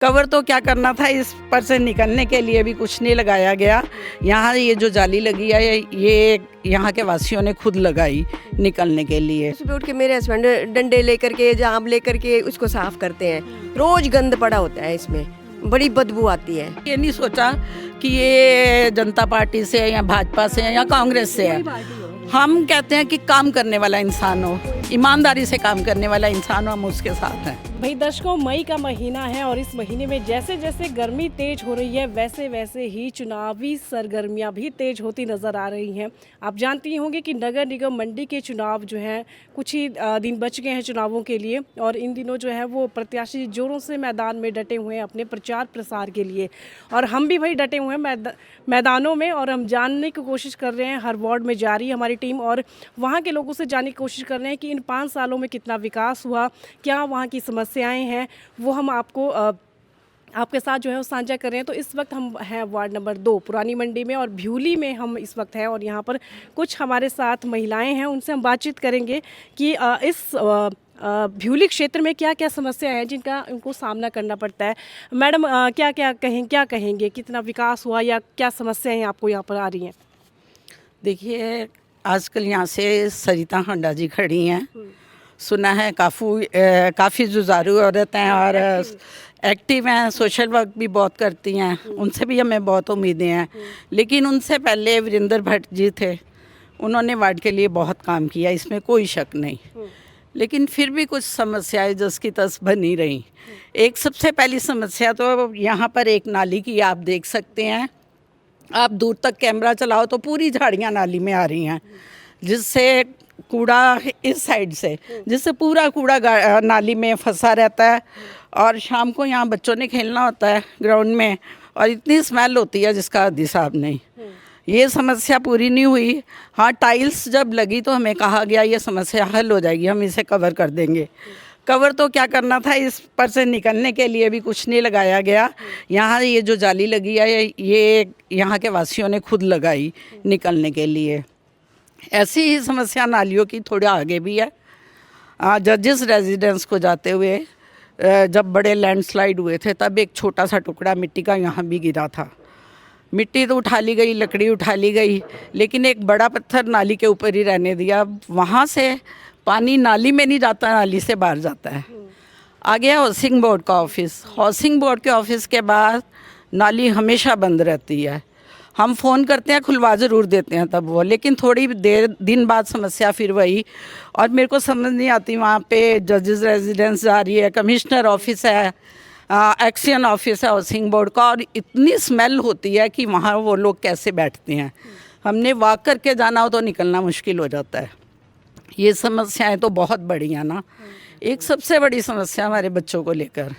Cover तो क्या करना था, इस पर से निकलने के लिए भी कुछ नहीं लगाया गया। यहाँ ये जो जाली लगी है ये यहाँ के वासियों ने खुद लगाई निकलने के लिए। सुबह उठ के मेरे हस्बैंड डंडे लेकर के जाम लेकर के उसको साफ करते हैं। रोज गंद पड़ा होता है, इसमें बड़ी बदबू आती है। ये नहीं सोचा कि ये जनता पार्टी से या भाजपा से या कांग्रेस से है। हम कहते हैं कि काम करने वाला इंसान हो, ईमानदारी से काम करने वाला इंसान हो, हम उसके साथ हैं। भाई दर्शकों, मई का महीना है और इस महीने में जैसे जैसे गर्मी तेज हो रही है वैसे वैसे ही चुनावी सरगर्मियां भी तेज होती नज़र आ रही हैं। आप जानती होंगे कि नगर निगम मंडी के चुनाव जो हैं कुछ ही दिन बच गए हैं चुनावों के लिए, और इन दिनों जो है वो प्रत्याशी जोरों से मैदान में डटे हुए हैं अपने प्रचार प्रसार के लिए। और हम भी भाई डटे हुए हैं मैदानों में, और हम जानने की कोशिश कर रहे हैं। हर वार्ड में जा रही है हमारी टीम और वहाँ के लोगों से जानने की कोशिश कर रहे हैं कि इन 5 सालों में कितना विकास हुआ, क्या वहाँ की समस्याएं हैं, वो हम आपके साथ जो है वो साझा कर रहे हैं। तो इस वक्त हम हैं वार्ड नंबर 2 पुरानी मंडी में, और भ्यूली में हम इस वक्त हैं, और यहाँ पर कुछ हमारे साथ महिलाएं हैं, उनसे हम बातचीत करेंगे कि इस भ्यूली क्षेत्र में क्या क्या समस्या है जिनका उनको सामना करना पड़ता है। मैडम, क्या कहेंगे, कितना विकास हुआ या क्या समस्याएं आपको यहाँ पर आ रही हैं? देखिए, आजकल यहाँ से सरिता हांडा जी खड़ी हैं। सुना है काफ़ी जुझारू औरत हैं और एक्टिव हैं, सोशल वर्क भी बहुत करती हैं। उनसे भी हमें बहुत उम्मीदें हैं। लेकिन उनसे पहले वीरेंद्र भट्ट जी थे, उन्होंने वार्ड के लिए बहुत काम किया, इसमें कोई शक नहीं। लेकिन फिर भी कुछ समस्याएं जस की तस बनी रही। एक सबसे पहली समस्या तो यहाँ पर एक नाली की आप देख सकते हैं। आप दूर तक कैमरा चलाओ तो पूरी झाड़ियाँ नाली में आ रही हैं, जिससे कूड़ा इस साइड से, जिससे पूरा कूड़ा नाली में फंसा रहता है। और शाम को यहाँ बच्चों ने खेलना होता है ग्राउंड में, और इतनी स्मेल होती है जिसका हिसाब नहीं। ये समस्या पूरी नहीं हुई। हाँ, टाइल्स जब लगी तो हमें कहा गया ये समस्या हल हो जाएगी, हम इसे कवर कर देंगे। कवर तो क्या करना था, इस पर से निकलने के लिए भी कुछ नहीं लगाया गया। यहाँ ये जो जाली लगी है ये यहाँ के वासियों ने खुद लगाई निकलने के लिए। ऐसी ही समस्या नालियों की थोड़ा आगे भी है। जजेस रेजिडेंस को जाते हुए जब बड़े लैंडस्लाइड हुए थे तब एक छोटा सा टुकड़ा मिट्टी का यहाँ भी गिरा था। मिट्टी तो उठा ली गई, लकड़ी उठा ली गई, लेकिन एक बड़ा पत्थर नाली के ऊपर ही रहने दिया। वहाँ से पानी नाली में नहीं जाता, नाली से बाहर जाता है। आ गया हाउसिंग बोर्ड का ऑफिस। हाउसिंग बोर्ड के ऑफिस के बाद नाली हमेशा बंद रहती है। हम फ़ोन करते हैं, खुलवा ज़रूर देते हैं तब वो, लेकिन थोड़ी दिन बाद समस्या फिर वही। और मेरे को समझ नहीं आती, वहाँ पे जजेस रेजिडेंस जा रही है, कमिश्नर ऑफिस है, एक्शन ऑफिस है हाउसिंग बोर्ड का, और इतनी स्मेल होती है कि वहाँ वो लोग कैसे बैठते हैं। हमने वॉक करके जाना हो तो निकलना मुश्किल हो जाता है। ये समस्याएं तो बहुत बड़ी हैं ना। एक सबसे बड़ी समस्या हमारे बच्चों को लेकर,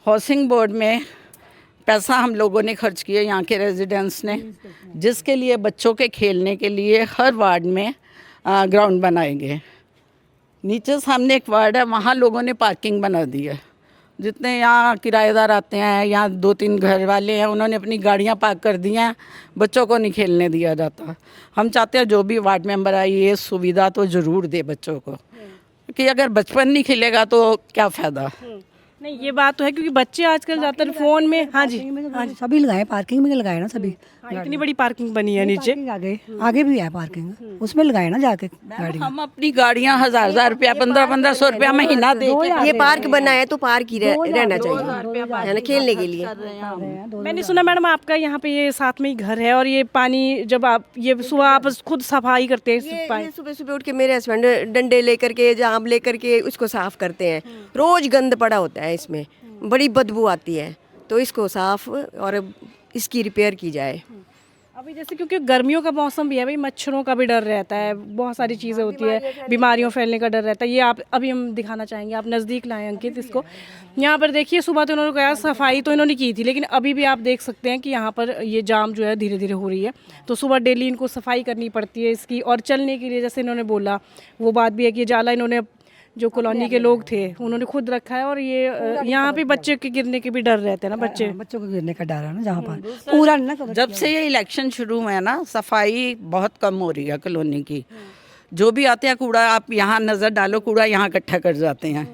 हाउसिंग बोर्ड में पैसा हम लोगों ने खर्च किया, यहाँ के रेजिडेंट्स ने, जिसके लिए बच्चों के खेलने के लिए हर वार्ड में ग्राउंड बनाए गए। नीचे सामने एक वार्ड है, वहाँ लोगों ने पार्किंग बना दी है। जितने यहाँ किराएदार आते हैं, यहाँ 2-3 घर वाले हैं, उन्होंने अपनी गाड़ियाँ पार्क कर दी हैं। बच्चों को नहीं खेलने दिया जाता। हम चाहते हैं जो भी वार्ड मेंबर आए ये सुविधा तो ज़रूर दे बच्चों को, क्योंकि अगर बचपन नहीं खेलेगा तो क्या फ़ायदा। नहीं, ये बात तो है, क्योंकि बच्चे आजकल ज़्यादातर फ़ोन में। हाँ जी, सभी लगाए, पार्किंग में लगाए ना सभी। इतनी बड़ी पार्किंग बनी है नीचे। आगे भी है पार्किंग, उसमें लगाए ना जाके गाड़ी। हम अपनी गाड़ियाँ 1000-1000 रुपया, 1500 रुपया महीना दे के ये पार्क बना है तो पार्क ही रहना चाहिए, है ना, खेलने के लिए। मैंने सुना मैडम आपका यहाँ पे ये साथ में ही घर है, और ये पानी जब आप ये सुबह आप खुद सफाई करते हैं? ये सुबह सुबह उठ के मेरे हस्बैंड डंडे लेकर के जाम लेकर के उसको साफ करते हैं। रोज गंद पड़ा होता है, इसमें बड़ी बदबू आती है, तो इसको साफ और इसकी रिपेयर की जाए। अभी जैसे क्योंकि गर्मियों का मौसम भी है भाई, मच्छरों का भी डर रहता है, बहुत सारी चीज़ें होती है, बीमारियों फैलने का डर रहता है। ये आप अभी हम दिखाना चाहेंगे, आप नज़दीक लाएं अंकित इसको। यहाँ पर देखिए, सुबह तो इन्होंने कहा सफाई तो इन्होंने की थी, लेकिन अभी भी आप देख सकते हैं कि यहाँ पर ये जाम जो है धीरे धीरे हो रही है। तो सुबह डेली इनको सफाई करनी पड़ती है इसकी, और चलने के लिए जैसे इन्होंने बोला वो बात भी है कि जाला इन्होंने जो कॉलोनी के लोग थे उन्होंने खुद रखा है। और ये यहाँ पे बच्चे के गिरने के भी डर रहते हैं ना, बच्चों को गिरने का डर है ना जहाँ पर पूरा ना। जब से ये इलेक्शन शुरू हुए ना, सफाई बहुत कम हो रही है कॉलोनी की। जो भी आते हैं कूड़ा, आप यहाँ नज़र डालो, कूड़ा यहाँ इकट्ठा कर जाते हैं।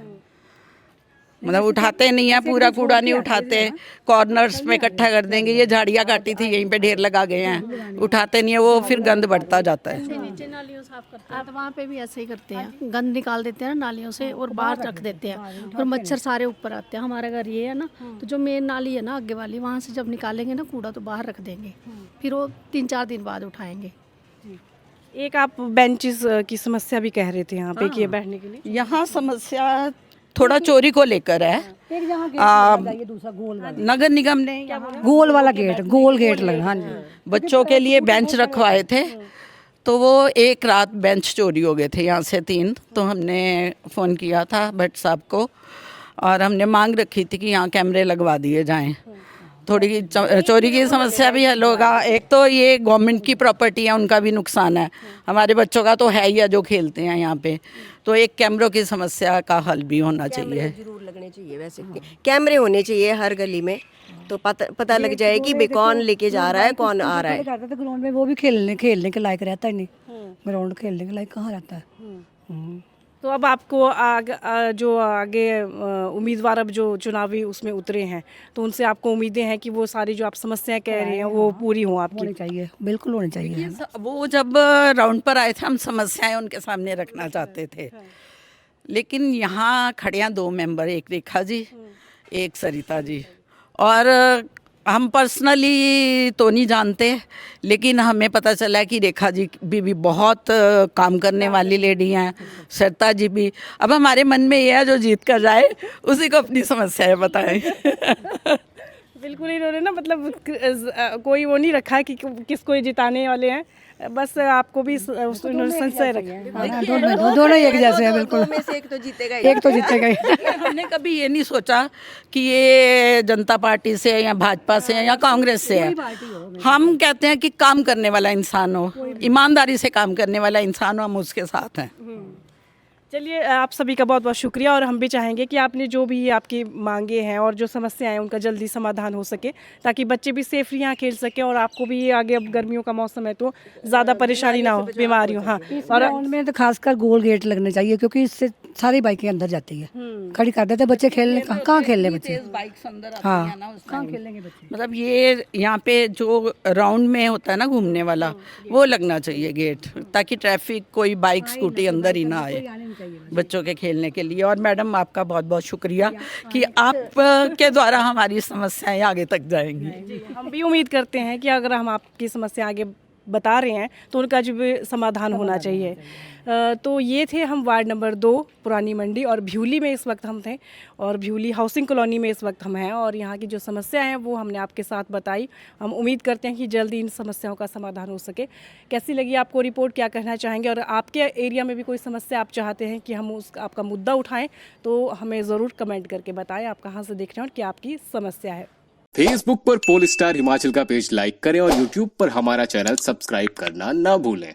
मतलब उठाते नहीं है, पूरा कूड़ा नहीं उठाते, कॉर्नर्स में इकट्ठा कर देंगे। ये झाड़ियाँ काटी थी, यहीं पे ढेर लगा गए हैं, उठाते नहीं है, वो फिर गंद बढ़ता जाता है। नीचे नालियों साफ करते हैं तो वहाँ पे भी ऐसे ही करते हैं, गंद निकाल देते हैं ना नालियों से और बाहर रख देते हैं और मच्छर सारे ऊपर आते हैं। हमारा घर ये है ना, तो जो मेन नाली है ना आगे वाली, वहाँ से जब निकालेंगे ना कूड़ा तो बाहर रख देंगे, फिर वो 3-4 दिन बाद उठाएंगे। एक आप बेंचेस की समस्या भी कह रहे थे यहाँ पे कि ये बैठने के लिए। यहाँ समस्या थोड़ा चोरी को लेकर है। एक जहाँ गेट लगा चाहिए, दूसरा गोल वाला, नगर निगम ने गोल वाला गेट, गोल गेट लगा। हाँ जी, बच्चों के लिए बेंच रखवाए थे, तो वो एक रात बेंच चोरी हो गए थे यहाँ से 3। तो हमने फ़ोन किया था भट्ट साहब को और हमने मांग रखी थी कि यहाँ कैमरे लगवा दिए जाएं, थोड़ी चोरी की समस्या भी हल होगा। एक तो ये गवर्नमेंट की प्रॉपर्टी है, उनका भी नुकसान है, हमारे बच्चों का तो है ही है जो खेलते हैं यहाँ पे, तो एक कैमरों की समस्या का हल भी होना चाहिए। जरूर लगने चाहिए, वैसे कैमरे होने चाहिए हर गली में, तो पता लग जाए कि भाई कौन लेके जा रहा है, कौन आ रहा है। करते थे ग्राउंड में, वो भी खेलने के लायक रहता ही नहीं, ग्राउंड खेलने के लायक कहाँ रहता है। तो अब आपको जो आगे उम्मीदवार अब जो चुनावी उसमें उतरे हैं, तो उनसे आपको उम्मीदें हैं कि वो सारी जो आप समस्याएं कह रहे हैं वो पूरी हों आपकी? होनी चाहिए, बिल्कुल होनी चाहिए। वो जब राउंड पर आए थे, हम समस्याएं उनके सामने रखना चाहते थे, लेकिन यहाँ खड़े हैं 2 मेंबर, एक रेखा जी, एक सरिता जी, और हम पर्सनली तो नहीं जानते, लेकिन हमें पता चला कि रेखा जी भी बहुत काम करने वाली लेडी हैं, सरिता जी भी। अब हमारे मन में ये है जो जीत कर जाए उसी को अपनी समस्याएं बताएं। बिल्कुल इन्होंने ना मतलब कोई वो नहीं रखा कि किसको ये जिताने वाले हैं, बस आपको भी उन्होंने संशय रखा। दोनों एक जैसे हैं बिल्कुल, दो में से एक तो जीतेगा ही। एक तो जीतेगा ही। हमने कभी ये नहीं सोचा कि ये जनता पार्टी से या भाजपा से या कांग्रेस से है। हम कहते हैं कि काम करने वाला इंसान हो, ईमानदारी से काम करने वाला इंसान हो, हम उसके साथ हैं। चलिए, आप सभी का बहुत बहुत शुक्रिया, और हम भी चाहेंगे कि आपने जो भी आपकी मांगे हैं और जो समस्याएं हैं उनका जल्दी समाधान हो सके, ताकि बच्चे भी सेफली यहाँ खेल सके और आपको भी आगे, अब गर्मियों का मौसम है तो ज़्यादा परेशानी ना हो, बीमारी हो। हाँ, और ग्राउंड में तो खासकर गोल गेट लगने चाहिए, क्योंकि इससे सारी बाइकें अंदर जाती है, खड़ी कर देते बच्चे खेलने, कहाँ खेलने बच्चे, बाइक्स अंदर आती हाँ हैं ना, उस कहाँ टाइम। खेलेंगे बच्चे। मतलब ये यहाँ पे जो राउंड में होता है ना घूमने वाला, वो लगना चाहिए गेट, ताकि ट्रैफिक, कोई बाइक स्कूटी अंदर ही ना आए बच्चों के खेलने के लिए। और मैडम, आपका बहुत बहुत शुक्रिया कि आप के द्वारा हमारी समस्याएं आगे तक जाएंगी। हम भी उम्मीद करते हैं कि अगर हम आपकी समस्या आगे बता रहे हैं तो उनका जो भी समाधान होना चाहिए। तो ये थे हम वार्ड नंबर 2 पुरानी मंडी और भ्यूली में इस वक्त हम थे, और भ्यूली हाउसिंग कॉलोनी में इस वक्त हम हैं, और यहाँ की जो समस्या हैं वो हमने आपके साथ बताई। हम उम्मीद करते हैं कि जल्दी इन समस्याओं का समाधान हो सके। कैसी लगी आपको रिपोर्ट, क्या कहना चाहेंगे, और आपके एरिया में भी कोई समस्या आप चाहते हैं कि हम आपका मुद्दा उठाएँ, तो हमें ज़रूर कमेंट करके बताएं आप कहाँ से देख रहे हैं और क्या आपकी समस्या है। फेसबुक पर पोल स्टार हिमाचल का पेज लाइक करें और यूट्यूब पर हमारा चैनल सब्सक्राइब करना ना भूलें।